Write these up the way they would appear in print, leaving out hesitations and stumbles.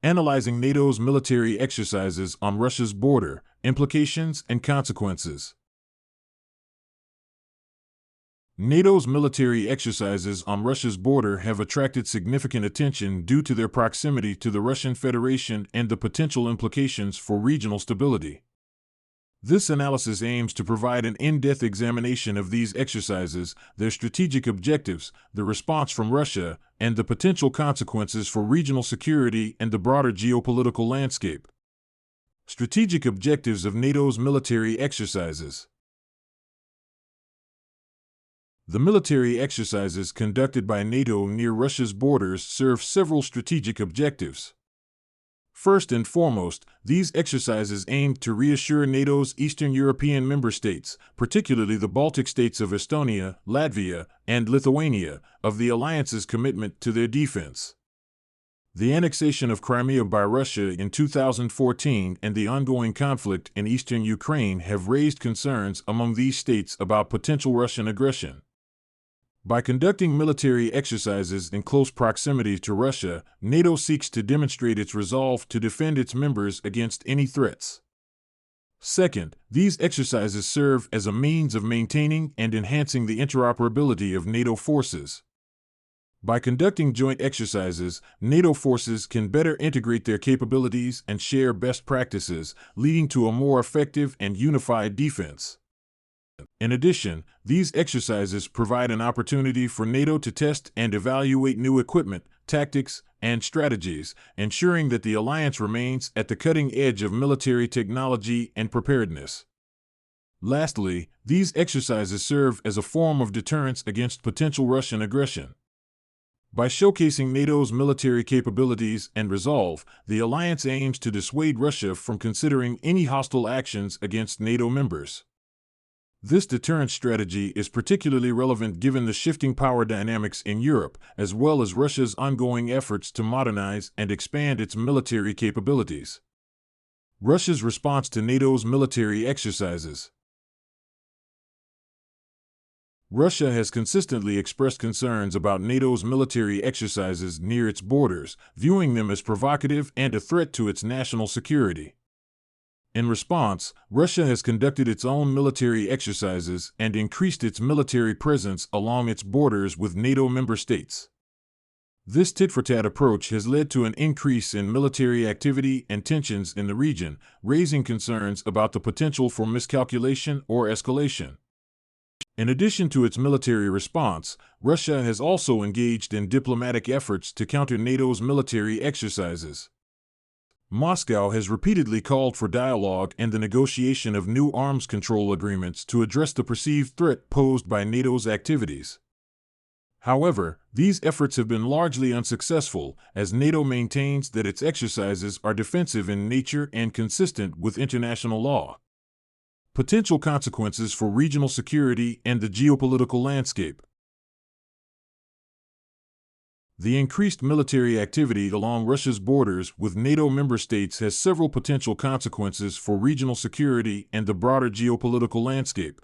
Analyzing NATO's military exercises on Russia's border, implications and consequences. NATO's military exercises on Russia's border have attracted significant attention due to their proximity to the Russian Federation and the potential implications for regional stability. This analysis aims to provide an in-depth examination of these exercises, their strategic objectives, the response from Russia, and the potential consequences for regional security and the broader geopolitical landscape. Strategic objectives of NATO's military exercises. The military exercises conducted by NATO near Russia's borders serve several strategic objectives. First and foremost, these exercises aim to reassure NATO's Eastern European member states, particularly the Baltic states of Estonia, Latvia, and Lithuania, of the alliance's commitment to their defense. The annexation of Crimea by Russia in 2014 and the ongoing conflict in eastern Ukraine have raised concerns among these states about potential Russian aggression. By conducting military exercises in close proximity to Russia, NATO seeks to demonstrate its resolve to defend its members against any threats. Second, these exercises serve as a means of maintaining and enhancing the interoperability of NATO forces. By conducting joint exercises, NATO forces can better integrate their capabilities and share best practices, leading to a more effective and unified defense. In addition, these exercises provide an opportunity for NATO to test and evaluate new equipment, tactics, and strategies, ensuring that the alliance remains at the cutting edge of military technology and preparedness. Lastly, these exercises serve as a form of deterrence against potential Russian aggression. By showcasing NATO's military capabilities and resolve, the alliance aims to dissuade Russia from considering any hostile actions against NATO members. This deterrence strategy is particularly relevant given the shifting power dynamics in Europe, as well as Russia's ongoing efforts to modernize and expand its military capabilities. Russia's response to NATO's military exercises. Russia has consistently expressed concerns about NATO's military exercises near its borders, viewing them as provocative and a threat to its national security. In response, Russia has conducted its own military exercises and increased its military presence along its borders with NATO member states. This tit-for-tat approach has led to an increase in military activity and tensions in the region, raising concerns about the potential for miscalculation or escalation. In addition to its military response, Russia has also engaged in diplomatic efforts to counter NATO's military exercises. Moscow has repeatedly called for dialogue and the negotiation of new arms control agreements to address the perceived threat posed by NATO's activities. However, these efforts have been largely unsuccessful, as NATO maintains that its exercises are defensive in nature and consistent with international law. Potential consequences for regional security and the geopolitical landscape. The increased military activity along Russia's borders with NATO member states has several potential consequences for regional security and the broader geopolitical landscape.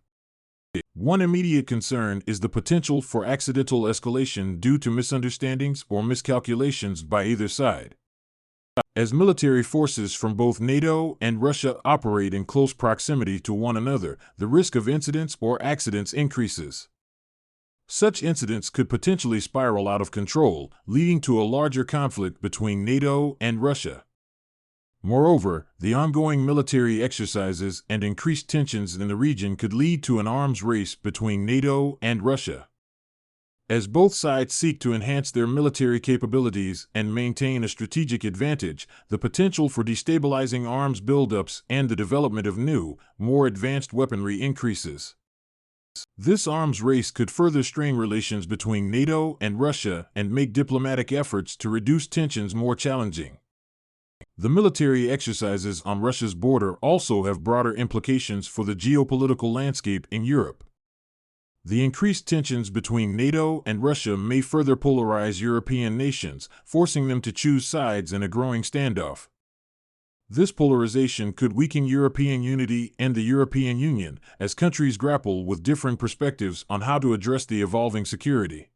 One immediate concern is the potential for accidental escalation due to misunderstandings or miscalculations by either side. As military forces from both NATO and Russia operate in close proximity to one another, the risk of incidents or accidents increases. Such incidents could potentially spiral out of control, leading to a larger conflict between NATO and Russia. Moreover, the ongoing military exercises and increased tensions in the region could lead to an arms race between NATO and Russia. As both sides seek to enhance their military capabilities and maintain a strategic advantage, the potential for destabilizing arms buildups and the development of new, more advanced weaponry increases. This arms race could further strain relations between NATO and Russia and make diplomatic efforts to reduce tensions more challenging. The military exercises on Russia's border also have broader implications for the geopolitical landscape in Europe. The increased tensions between NATO and Russia may further polarize European nations, forcing them to choose sides in a growing standoff. This polarization could weaken European unity and the European Union, as countries grapple with differing perspectives on how to address the evolving security.